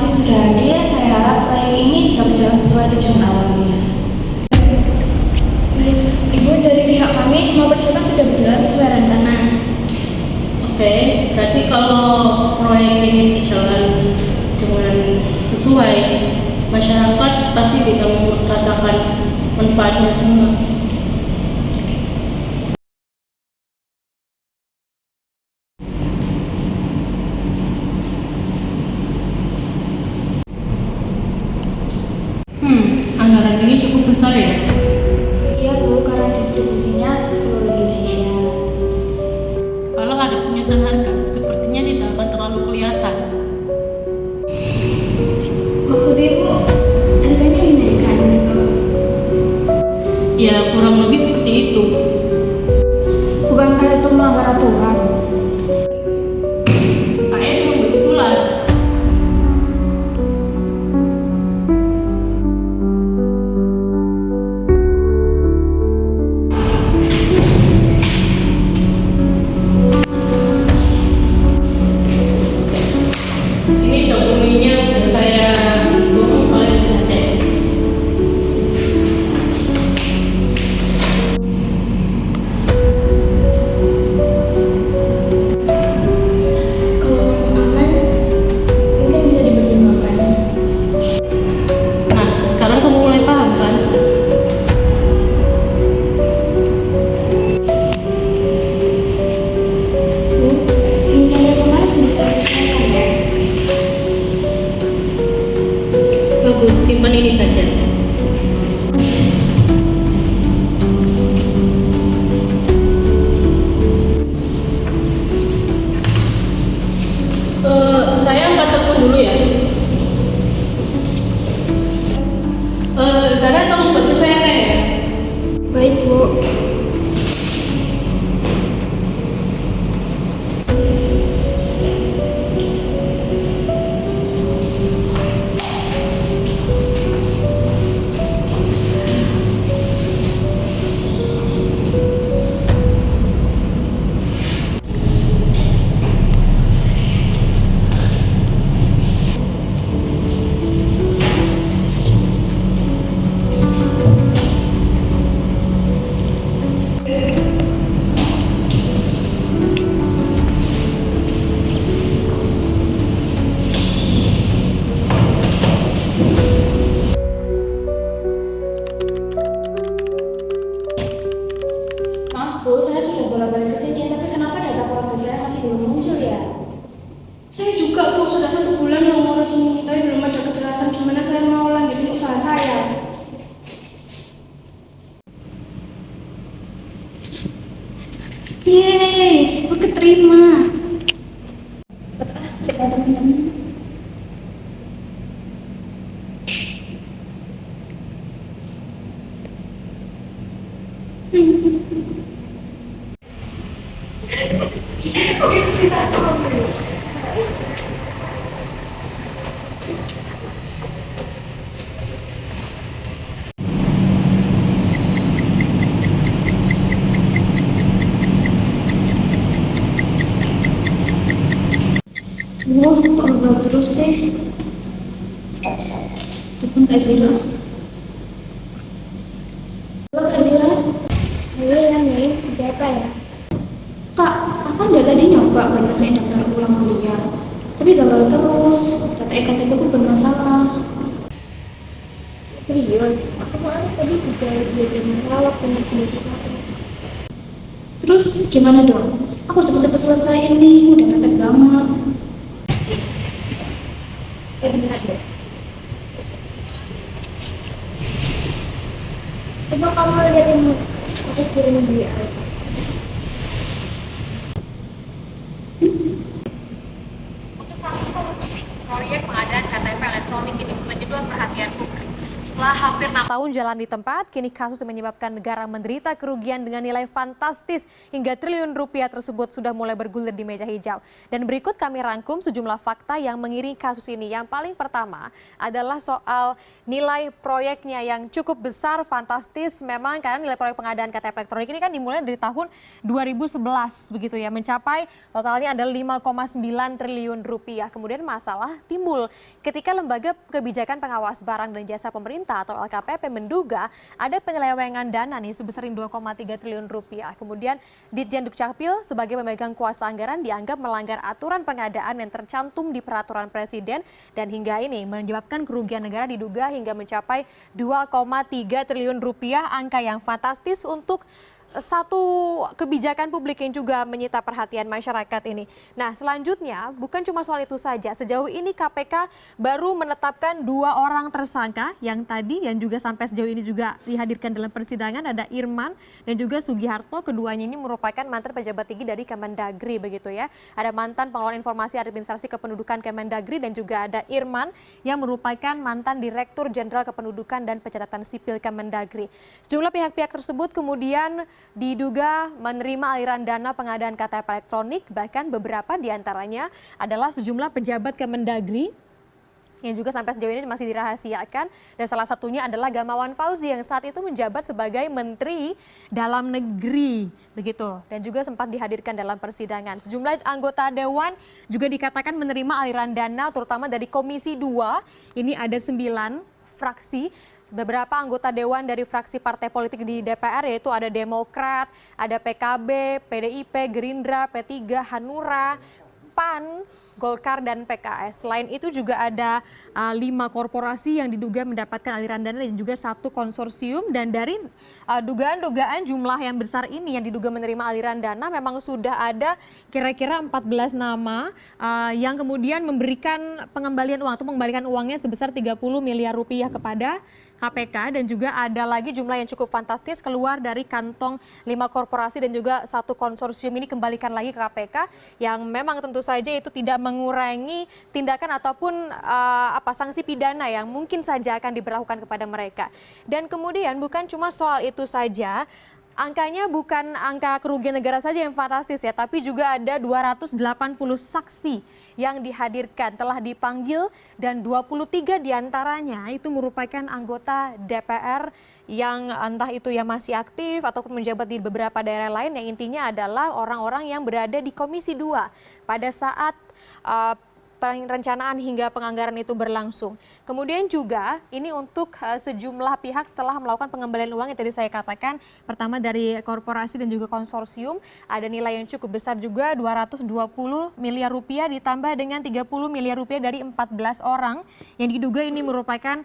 kasih sudah hadir. Saya harap proyek ini bisa berjalan sesuai tujuan awalnya. Baik, Ibu, dari pihak kami semua persiapan sudah berjalan sesuai rencana. Oke, berarti kalau proyek ini berjalan dengan sesuai, masyarakat pasti bisa merasakan manfaatnya semua. Anggaran ini cukup besar ya? Iya Bu, karena distribusinya ke seluruh Indonesia. Kalau ada penyesuaian harga, sepertinya tidak akan terlalu kelihatan. Maksud Ibu, harganya dinaikkan gitu? Ya, kurang lebih seperti itu. Bukankah itu melanggar aturan? Saya cuma berusulan. Ini dokumennya udah saya tuang, kalian bisa cek. Kalau aman, mungkin bisa dipertimbangkan. Nah, sekarang kamu mulai paham kan? Bu, rencana kemarin sudah saya selesaikan ya? Bagus, simpan ini saja. Saya angkat telepon dulu ya. Zara tolong bantu saya kan ya? Baik, Bu. Maaf Bu, saya sudah bolak-balik ke sini, tapi kenapa data keluarga saya masih belum muncul ya? Saya juga Bu, sudah 1 bulan mau ngurus ini, tapi belum ada kejelasan gimana saya mau lanjutin usaha saya. Yeay, aku keterima. Cek teman-teman. Wah, kok gagal terus sih? Telepon Kak Zira. Halo Kak Zira. Halo ya, Mei. Ada apa ya? Kak, aku kan dari tadi nyoba banyak saya daftar ulang kuliah, tapi gagal terus. Data EKTP aku bermasalah. Serius? Aku malah tadi juga belajar masalah waktu sudah sesuatu. Terus gimana dong? Aku harus cepet-cepet selesai ini, udah mepet banget. Bentar deh. Coba kamu liatin aku kirim di atas. Untuk kasus korupsi, proyek pengadaan KTP elektronik ini menjadi perhatian publik. Setelah hampir 6 tahun jalan di tempat, kini kasus yang menyebabkan negara menderita kerugian dengan nilai fantastis hingga triliun rupiah tersebut sudah mulai bergulir di meja hijau. Dan berikut kami rangkum sejumlah fakta yang mengiringi kasus ini. Yang paling pertama adalah soal nilai proyeknya yang cukup besar, fantastis memang, karena nilai proyek pengadaan KTP elektronik ini kan dimulai dari tahun 2011 begitu ya, mencapai totalnya ada 5,9 triliun rupiah. Kemudian masalah timbul ketika Lembaga Kebijakan Pengawas Barang dan Jasa Pemerintah atau LKPP menduga ada penyelewengan dana nih sebesar 2,3 triliun rupiah. Kemudian Ditjen Dukcapil sebagai pemegang kuasa anggaran dianggap melanggar aturan pengadaan yang tercantum di peraturan Presiden dan hingga ini menyebabkan kerugian negara diduga hingga mencapai 2,3 triliun rupiah, angka yang fantastis untuk satu kebijakan publik yang juga menyita perhatian masyarakat ini. Nah, selanjutnya bukan cuma soal itu saja. Sejauh ini KPK baru menetapkan 2 orang tersangka yang juga sampai sejauh ini juga dihadirkan dalam persidangan, ada Irman dan juga Sugiharto. Keduanya ini merupakan mantan pejabat tinggi dari Kemendagri begitu ya. Ada mantan pengelola informasi administrasi kependudukan Kemendagri dan juga ada Irman yang merupakan mantan Direktur Jenderal Kependudukan dan Pencatatan Sipil Kemendagri. Sejumlah pihak-pihak tersebut kemudian diduga menerima aliran dana pengadaan KTP elektronik, bahkan beberapa diantaranya adalah sejumlah pejabat Kemendagri yang juga sampai sejauh ini masih dirahasiakan, dan salah satunya adalah Gamawan Fauzi yang saat itu menjabat sebagai Menteri Dalam Negeri begitu, dan juga sempat dihadirkan dalam persidangan. Sejumlah anggota dewan juga dikatakan menerima aliran dana terutama dari Komisi 2, ini ada 9 fraksi. Beberapa anggota dewan dari fraksi partai politik di DPR yaitu ada Demokrat, ada PKB, PDIP, Gerindra, P3, Hanura, PAN, Golkar, dan PKS. Selain itu juga ada 5 korporasi yang diduga mendapatkan aliran dana dan juga 1 konsorsium. Dan dari dugaan-dugaan jumlah yang besar ini yang diduga menerima aliran dana, memang sudah ada kira-kira 14 nama yang kemudian memberikan pengembalian uang atau mengembalikan uangnya sebesar 30 miliar rupiah kepada KPK, dan juga ada lagi jumlah yang cukup fantastis keluar dari kantong 5 korporasi dan juga 1 konsorsium ini kembalikan lagi ke KPK, yang memang tentu saja itu tidak mengurangi tindakan ataupun sanksi pidana yang mungkin saja akan diberlakukan kepada mereka. Dan kemudian bukan cuma soal itu saja, angkanya bukan angka kerugian negara saja yang fantastis ya, tapi juga ada 280 saksi yang dihadirkan, telah dipanggil, dan 23 diantaranya itu merupakan anggota DPR yang entah itu yang masih aktif ataupun menjabat di beberapa daerah lain, yang intinya adalah orang-orang yang berada di Komisi 2 pada saat perencanaan hingga penganggaran itu berlangsung. Kemudian juga ini untuk sejumlah pihak telah melakukan pengembalian uang yang tadi saya katakan, pertama dari korporasi dan juga konsorsium, ada nilai yang cukup besar juga 220 miliar rupiah ditambah dengan 30 miliar rupiah dari 14 orang yang diduga ini merupakan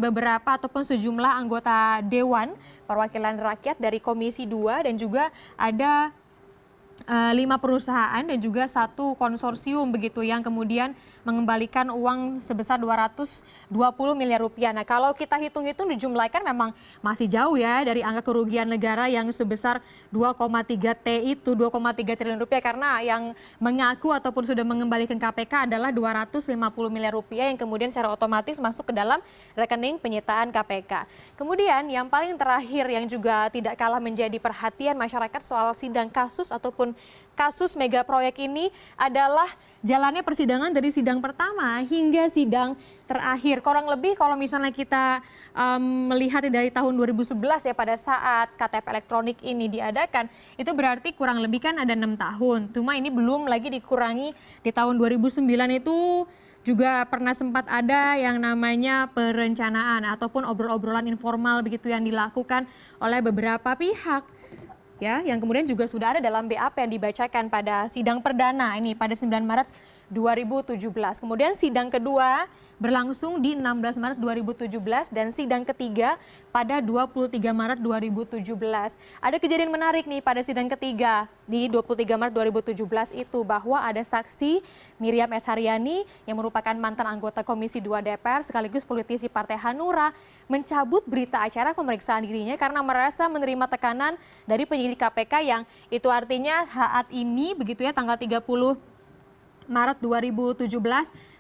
beberapa ataupun sejumlah anggota Dewan Perwakilan Rakyat dari Komisi 2, dan juga ada 5 perusahaan dan juga 1 konsorsium begitu yang kemudian mengembalikan uang sebesar 220 miliar rupiah. Nah, kalau kita hitung-hitung dijumlahkan memang masih jauh ya dari angka kerugian negara yang sebesar 2,3 T itu, 2,3 triliun rupiah, karena yang mengaku ataupun sudah mengembalikan KPK adalah 250 miliar rupiah yang kemudian secara otomatis masuk ke dalam rekening penyitaan KPK. Kemudian yang paling terakhir yang juga tidak kalah menjadi perhatian masyarakat soal sidang kasus ataupun kasus mega proyek ini adalah jalannya persidangan dari sidang pertama hingga sidang terakhir. Kurang lebih kalau misalnya kita melihat dari tahun 2011 ya, pada saat KTP elektronik ini diadakan, itu berarti kurang lebih kan ada 6 tahun. Cuma ini belum lagi dikurangi di tahun 2009 itu juga pernah sempat ada yang namanya perencanaan ataupun obrol-obrolan informal begitu yang dilakukan oleh beberapa pihak. Ya, yang kemudian juga sudah ada dalam BAP yang dibacakan pada sidang perdana ini pada 9 Maret 2017. Kemudian sidang kedua berlangsung di 16 Maret 2017 dan sidang ketiga pada 23 Maret 2017. Ada kejadian menarik nih pada sidang ketiga di 23 Maret 2017 itu, bahwa ada saksi Miriam S. Haryani yang merupakan mantan anggota Komisi 2 DPR sekaligus politisi Partai Hanura mencabut berita acara pemeriksaan dirinya karena merasa menerima tekanan dari penyidik KPK, yang itu artinya saat ini begitu ya, tanggal 30 Maret 2017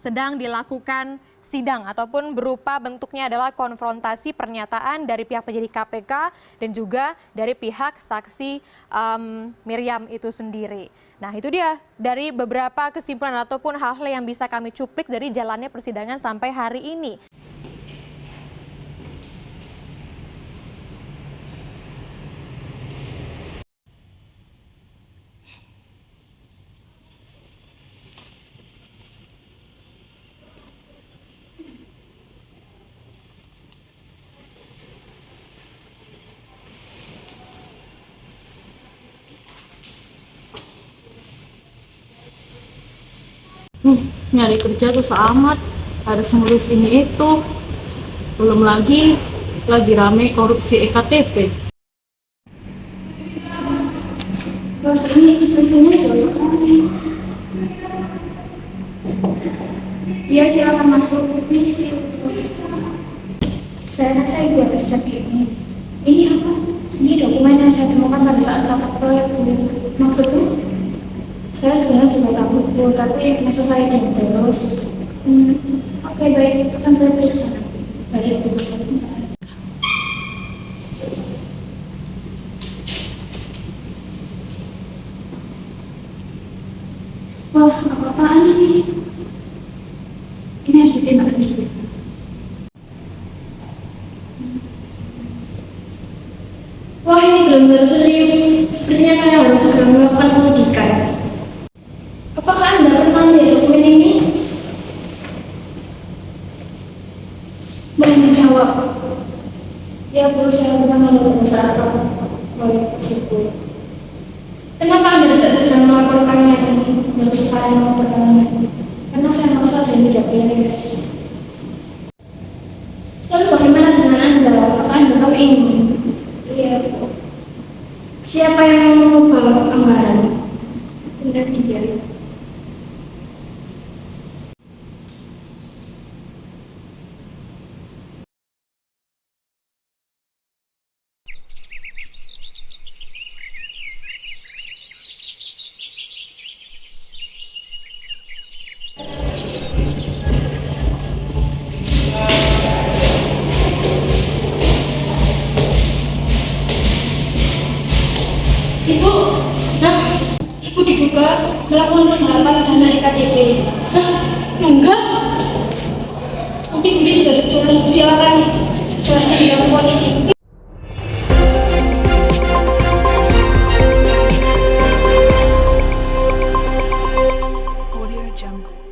sedang dilakukan sidang ataupun berupa bentuknya adalah konfrontasi pernyataan dari pihak penyidik KPK dan juga dari pihak saksi Miriam itu sendiri. Nah itu dia dari beberapa kesimpulan ataupun hal-hal yang bisa kami cuplik dari jalannya persidangan sampai hari ini. Nyari kerja tuh amat, harus ngurus ini itu. Belum lagi rame korupsi EKTP. Wah, ini istrinya jauh sekali. Ya, silakan masuk komisi. Saya rasa ibu harus cek ini. Ini apa? Ini dokumen yang saya temukan pada saat rapat proyek. Maksudnya? Saya sebenarnya juga tak buku, tapi masa saya dan terus. Oke, baik, itu kan saya periksa. Baik, Bu. Wah, apa-apaan ini? Ini harus ditindaklanjuti. Wah, ini benar-benar serius. Sepertinya saya harus segera melakukan penyidikan. Apakah Anda pernah melihat dokumen ini? Mohon menjawab. Ya, Bu, saya pernah melihat saat proyek tersebut. Kenapa Anda tidak segera melaporkannya dan baru sekarang melaporkannya? Karena saya merasa ada yang tidak beres. Lalu bagaimana dengan Anda? Apakah Anda tahu ini? Iya, Bu. Siapa yang mengubah anggaran? Benar dia. Ibu, Ibu diduga melakukan penggelapan dana EKTP. Enggak. Bukti sudah jelas, silakan jelaskan di dalam polisi. Audio Jungle.